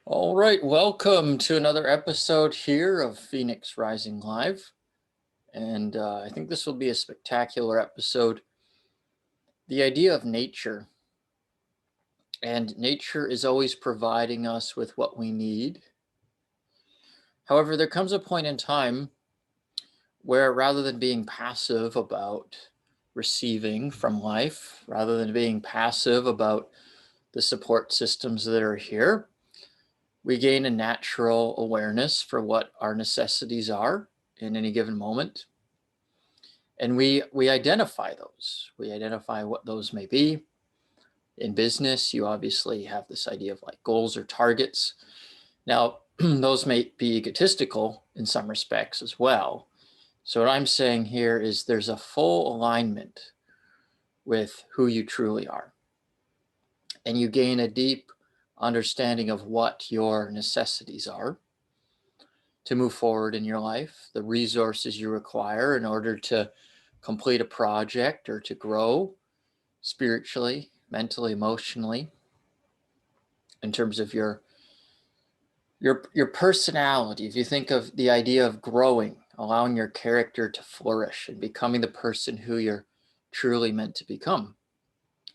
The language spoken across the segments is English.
All right, welcome to another episode here of Phoenix Rising Live. And I think this will be a spectacular episode. The idea of nature, and nature is always providing us with what we need. However, there comes a point in time where rather than being passive about receiving from life, rather than being passive about the support systems that are here, we gain a natural awareness for what our necessities are in any given moment. And we identify those. We identify what those may be. In business, you obviously have this idea of like goals or targets. Now, those may be egotistical in some respects as well. So what I'm saying here is there's a full alignment with who you truly are. And you gain a deep understanding of what your necessities are to move forward in your life, the resources you require in order to complete a project or to grow spiritually, mentally, emotionally, in terms of your personality. If you think of the idea of growing, allowing your character to flourish and becoming the person who you're truly meant to become.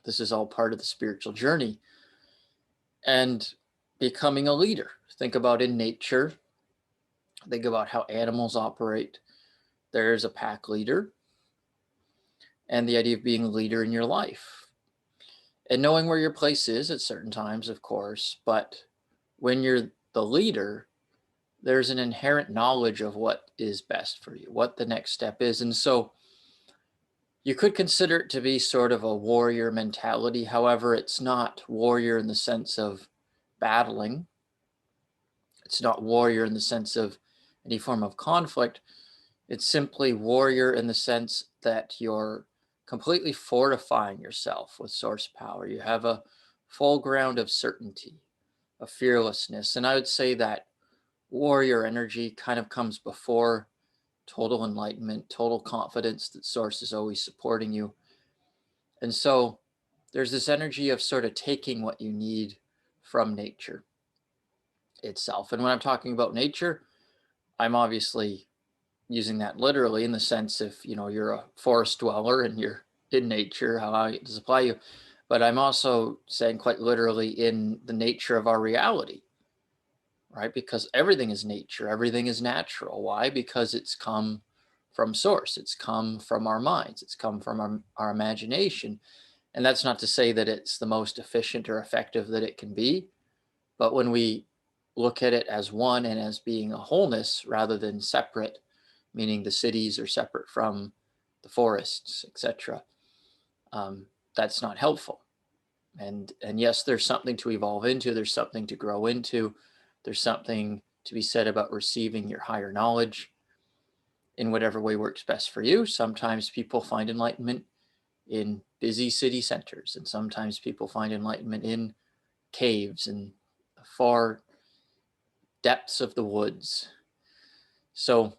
This is all part of the spiritual journey. And becoming a leader. Think about in nature. Think about how animals operate. There's a pack leader, and the idea of being a leader in your life. And knowing where your place is at certain times, of course, but when you're the leader, there's an inherent knowledge of what is best for you, what the next step is. And so you could consider it to be sort of a warrior mentality. However, it's not warrior in the sense of battling. It's not warrior in the sense of any form of conflict. It's simply warrior in the sense that you're completely fortifying yourself with source power. You have a full ground of certainty, of fearlessness. And I would say that warrior energy kind of comes before total enlightenment, total confidence that source is always supporting you. And so there's this energy of sort of taking what you need from nature itself. And when I'm talking about nature, I'm obviously using that literally in the sense if you're a forest dweller and you're in nature, how does it apply you? But I'm also saying quite literally in the nature of our reality, right? Because everything is nature, everything is natural. Why? Because it's come from source, it's come from our minds, it's come from our imagination. And that's not to say that it's the most efficient or effective that it can be, but when we look at it as one and as being a wholeness rather than separate, meaning the cities are separate from the forests, etc., that's not helpful. And yes, there's something to evolve into, there's something to grow into, there's something to be said about receiving your higher knowledge in whatever way works best for you. Sometimes people find enlightenment in busy city centers, and sometimes people find enlightenment in caves and the far depths of the woods. So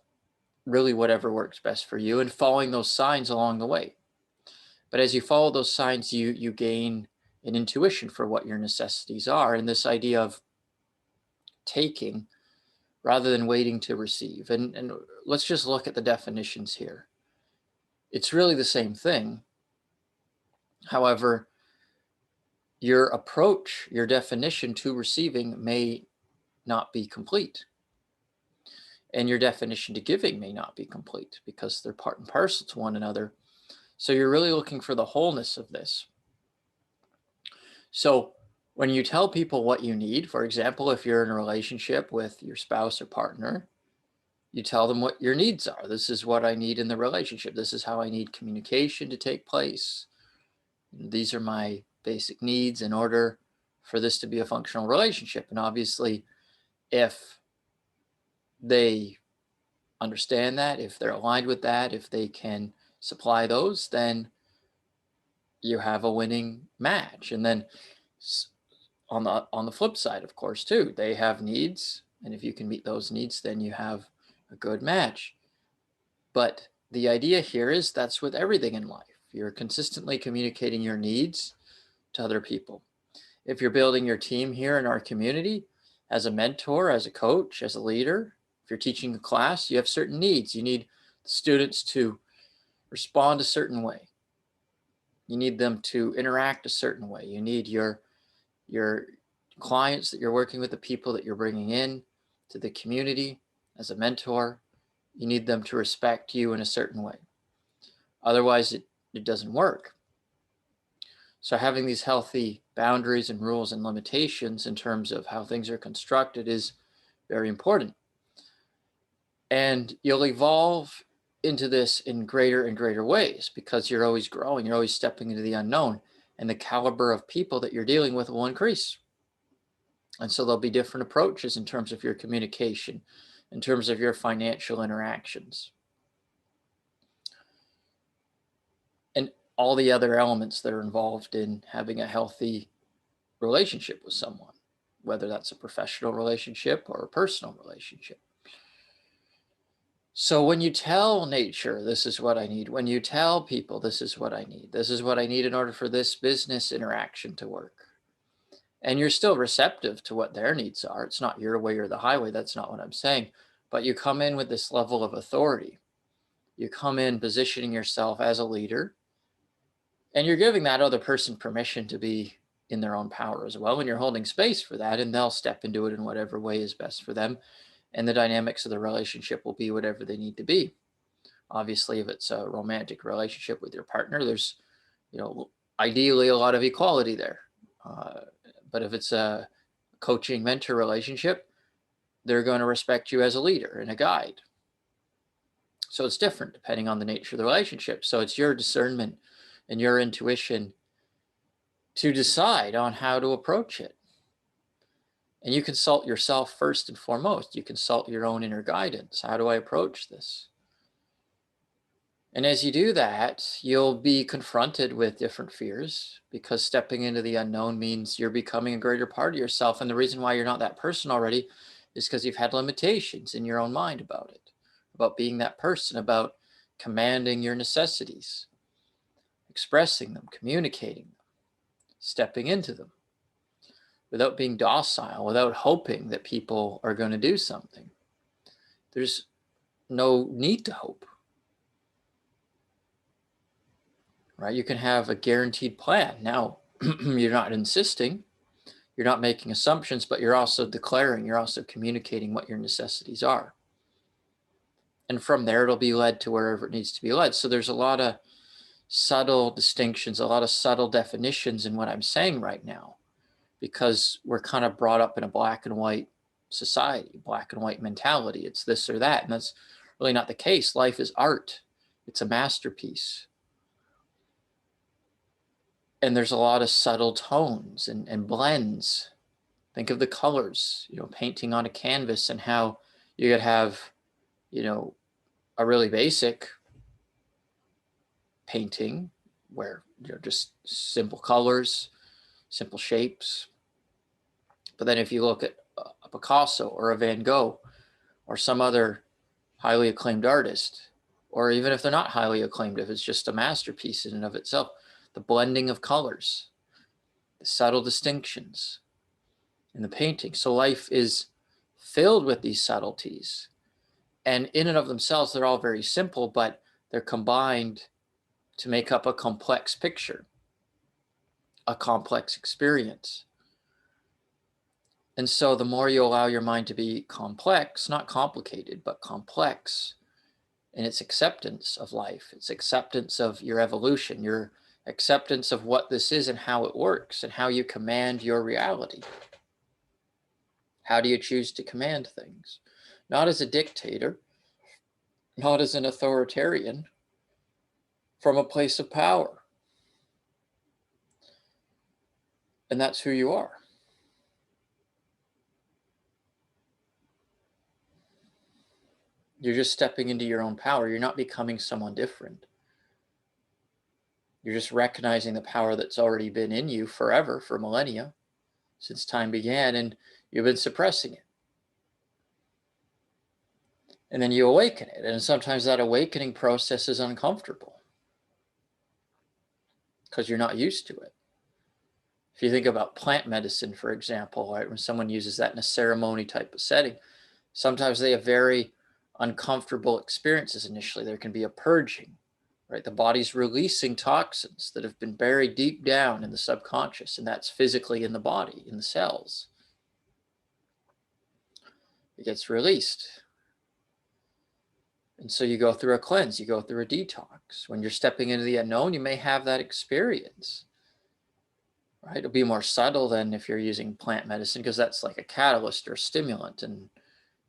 really whatever works best for you, and following those signs along the way. But as you follow those signs, you gain an intuition for what your necessities are, and this idea of taking rather than waiting to receive. And let's just look at the definitions here. It's really the same thing. However, your approach, your definition to receiving may not be complete. And your definition to giving may not be complete because they're part and parcel to one another. So you're really looking for the wholeness of this. So when you tell people what you need, for example, if you're in a relationship with your spouse or partner, you tell them what your needs are. This is what I need in the relationship. This is how I need communication to take place. These are my basic needs in order for this to be a functional relationship. And obviously, if they understand that, if they're aligned with that, if they can supply those, then you have a winning match. And then on the flip side, of course, too, they have needs, and if you can meet those needs, then you have a good match. But the idea here is that's with everything in life. You're consistently communicating your needs to other people. If you're building your team here in our community, As a mentor, as a coach, as a leader, if you're teaching a class, you have certain needs. You need the students to respond a certain way. You need them to interact a certain way. You need your clients that you're working with, the people that you're bringing in to the community as a mentor, you need them to respect you in a certain way. Otherwise, it doesn't work. So having these healthy boundaries and rules and limitations in terms of how things are constructed is very important. And you'll evolve into this in greater and greater ways because you're always growing, you're always stepping into the unknown, and the caliber of people that you're dealing with will increase. And so there'll be different approaches in terms of your communication, in terms of your financial interactions, and all the other elements that are involved in having a healthy relationship with someone, whether that's a professional relationship or a personal relationship. So when you tell nature, this is what I need, when you tell people, this is what I need, this is what I need in order for this business interaction to work, and you're still receptive to what their needs are, it's not your way or the highway, that's not what I'm saying, but you come in with this level of authority. You come in positioning yourself as a leader, and you're giving that other person permission to be in their own power as well, and you're holding space for that, and they'll step into it in whatever way is best for them. And the dynamics of the relationship will be whatever they need to be. Obviously, if it's a romantic relationship with your partner, there's, ideally a lot of equality there. But if it's a coaching mentor relationship, they're going to respect you as a leader and a guide. So it's different depending on the nature of the relationship. So it's your discernment and your intuition to decide on how to approach it. And you consult yourself first and foremost. You consult your own inner guidance. How do I approach this? And as you do that, you'll be confronted with different fears, because stepping into the unknown means you're becoming a greater part of yourself. And the reason why you're not that person already is because you've had limitations in your own mind about it, about being that person, about commanding your necessities, expressing them, communicating them, stepping into them, without being docile, without hoping that people are going to do something. There's no need to hope, right? You can have a guaranteed plan. Now, you're not insisting, you're not making assumptions, but you're also declaring, you're also communicating what your necessities are. And from there, it'll be led to wherever it needs to be led. So there's a lot of subtle distinctions, a lot of subtle definitions in what I'm saying right now, because we're kind of brought up in a black and white society, black and white mentality. It's this or that. And that's really not the case. Life is art. It's a masterpiece. And there's a lot of subtle tones and blends. Think of the colors, painting on a canvas, and how you could have, a really basic painting where, just simple colors, simple shapes. But then if you look at a Picasso or a Van Gogh or some other highly acclaimed artist, or even if they're not highly acclaimed, if it's just a masterpiece in and of itself, the blending of colors, the subtle distinctions in the painting. So life is filled with these subtleties. And in and of themselves, they're all very simple, but they're combined to make up a complex picture, a complex experience. And so the more you allow your mind to be complex, not complicated, but complex in its acceptance of life, its acceptance of your evolution, your acceptance of what this is and how it works and how you command your reality. How do you choose to command things? Not as a dictator, not as an authoritarian, from a place of power. And that's who you are. You're just stepping into your own power. You're not becoming someone different. You're just recognizing the power that's already been in you forever, for millennia, since time began, and you've been suppressing it. And then you awaken it. And sometimes that awakening process is uncomfortable because you're not used to it. If you think about plant medicine, for example, right, when someone uses that in a ceremony type of setting, sometimes they have very uncomfortable experiences initially. There can be a purging, right? The body's releasing toxins that have been buried deep down in the subconscious, and that's physically in the body, in the cells. It gets released. And so you go through a cleanse, you go through a detox. When you're stepping into the unknown, you may have that experience, right? It'll be more subtle than if you're using plant medicine, because that's like a catalyst or a stimulant. And,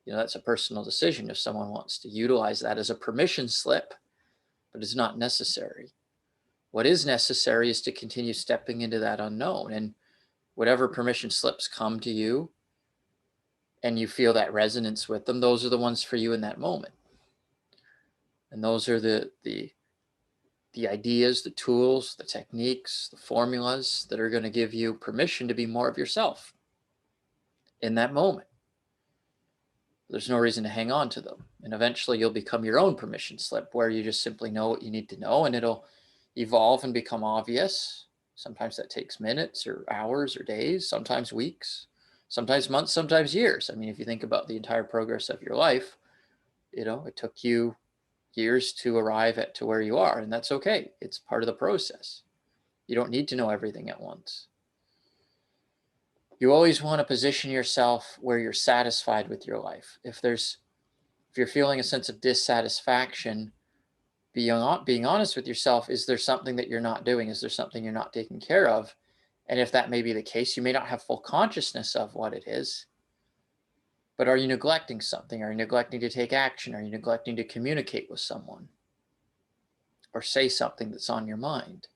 that's a personal decision if someone wants to utilize that as a permission slip, but it's not necessary. What is necessary is to continue stepping into that unknown. And whatever permission slips come to you and you feel that resonance with them, those are the ones for you in that moment. And those are the ideas, the tools, the techniques, the formulas that are going to give you permission to be more of yourself in that moment. There's no reason to hang on to them. And eventually you'll become your own permission slip, where you just simply know what you need to know, and it'll evolve and become obvious. Sometimes that takes minutes or hours or days, sometimes weeks, sometimes months, sometimes years. I mean, if you think about the entire progress of your life, it took you years to arrive to where you are, and that's okay. It's part of the process. You don't need to know everything at once. You always want to position yourself where you're satisfied with your life. If you're feeling a sense of dissatisfaction, being honest with yourself, is there something that you're not doing? Is there something you're not taking care of? And if that may be the case, you may not have full consciousness of what it is, but are you neglecting something? Are you neglecting to take action? Are you neglecting to communicate with someone or say something that's on your mind?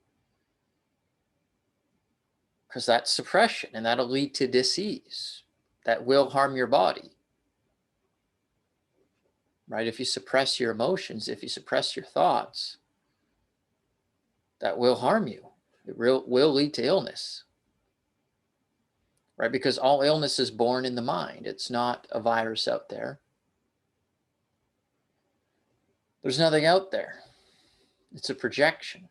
Because that's suppression, and that'll lead to disease that will harm your body, right? If you suppress your emotions, if you suppress your thoughts, that will harm you. It will lead to illness, right? Because all illness is born in the mind. It's not a virus out there. There's nothing out there. It's a projection.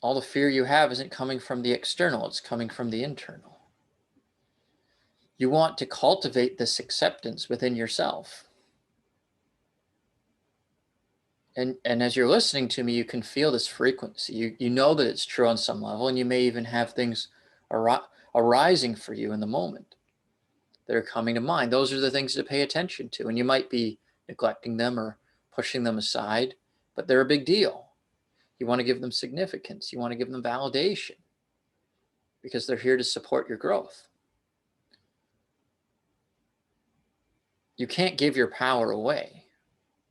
All the fear you have isn't coming from the external, it's coming from the internal. You want to cultivate this acceptance within yourself. And as you're listening to me, you can feel this frequency. You know that it's true on some level, and you may even have things arising for you in the moment that are coming to mind. Those are the things to pay attention to, and you might be neglecting them or pushing them aside, but they're a big deal. You want to give them significance. You want to give them validation, because they're here to support your growth. You can't give your power away.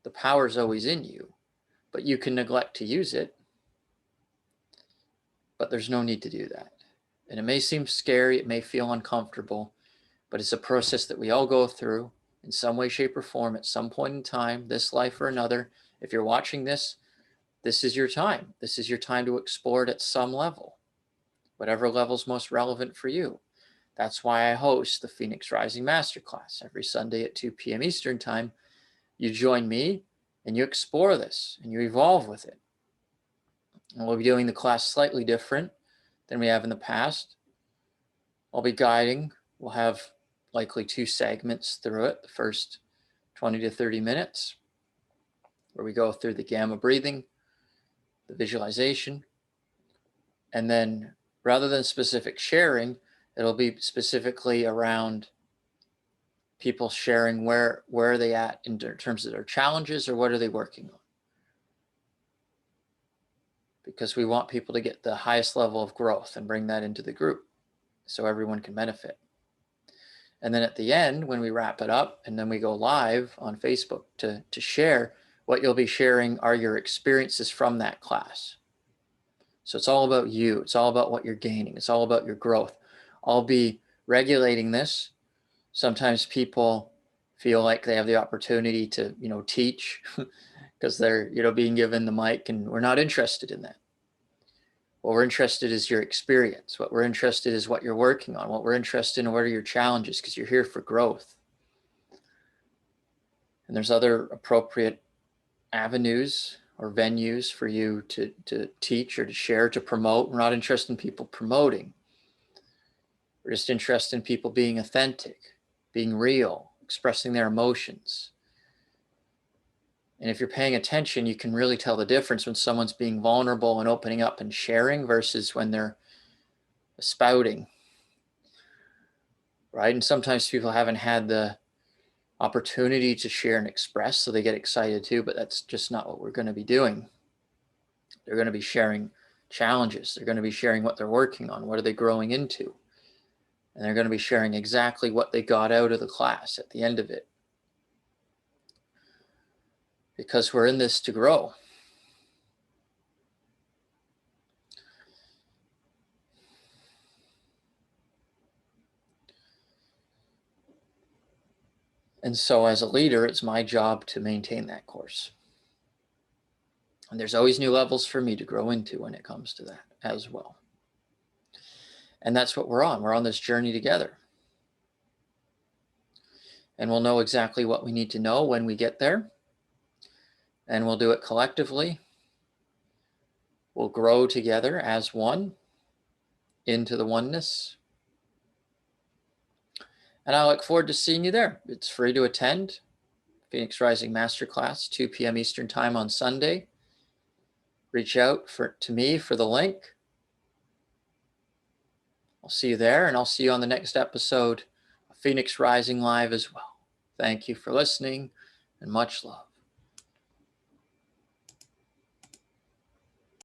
The power is always in you, but you can neglect to use it. But there's no need to do that. And it may seem scary, it may feel uncomfortable, but it's a process that we all go through in some way, shape, or form at some point in time, this life or another. If you're watching this, this is your time. This is your time to explore it at some level, whatever level is most relevant for you. That's why I host the Phoenix Rising Masterclass every Sunday at 2 p.m. Eastern Time. You join me and you explore this and you evolve with it. And we'll be doing the class slightly different than we have in the past. I'll be guiding. We'll have likely 2 segments through it. The first 20 to 30 minutes, where we go through the gamma breathing, the visualization, and then rather than specific sharing, it'll be specifically around people sharing where are they at in terms of their challenges, or what are they working on. Because we want people to get the highest level of growth and bring that into the group so everyone can benefit. And then at the end, when we wrap it up and then we go live on Facebook to share, what you'll be sharing are your experiences from that class. So it's all about you. It's all about what you're gaining. It's all about your growth. I'll be regulating this. Sometimes people feel like they have the opportunity to, teach because they're, being given the mic, and we're not interested in that. What we're interested in is your experience. What we're interested in is what you're working on. What we're interested in, what are your challenges, because you're here for growth. And there's other appropriate avenues or venues for you to teach or to share, to promote. We're not interested in people promoting. We're just interested in people being authentic, being real, expressing their emotions. And if you're paying attention, you can really tell the difference when someone's being vulnerable and opening up and sharing versus when they're spouting, right? And sometimes people haven't had the opportunity to share and express, so they get excited too, but that's just not what we're going to be doing. They're going to be sharing challenges. They're going to be sharing what they're working on. What are they growing into? And they're going to be sharing exactly what they got out of the class at the end of it. Because we're in this to grow. And so as a leader, it's my job to maintain that course. And there's always new levels for me to grow into when it comes to that as well. And that's what we're on. We're on this journey together. And we'll know exactly what we need to know when we get there. And we'll do it collectively. We'll grow together as one into the oneness. And I look forward to seeing you there. It's free to attend. Phoenix Rising Masterclass, 2 p.m. Eastern Time on Sunday. Reach out to me for the link. I'll see you there, and I'll see you on the next episode of Phoenix Rising Live as well. Thank you for listening, and much love.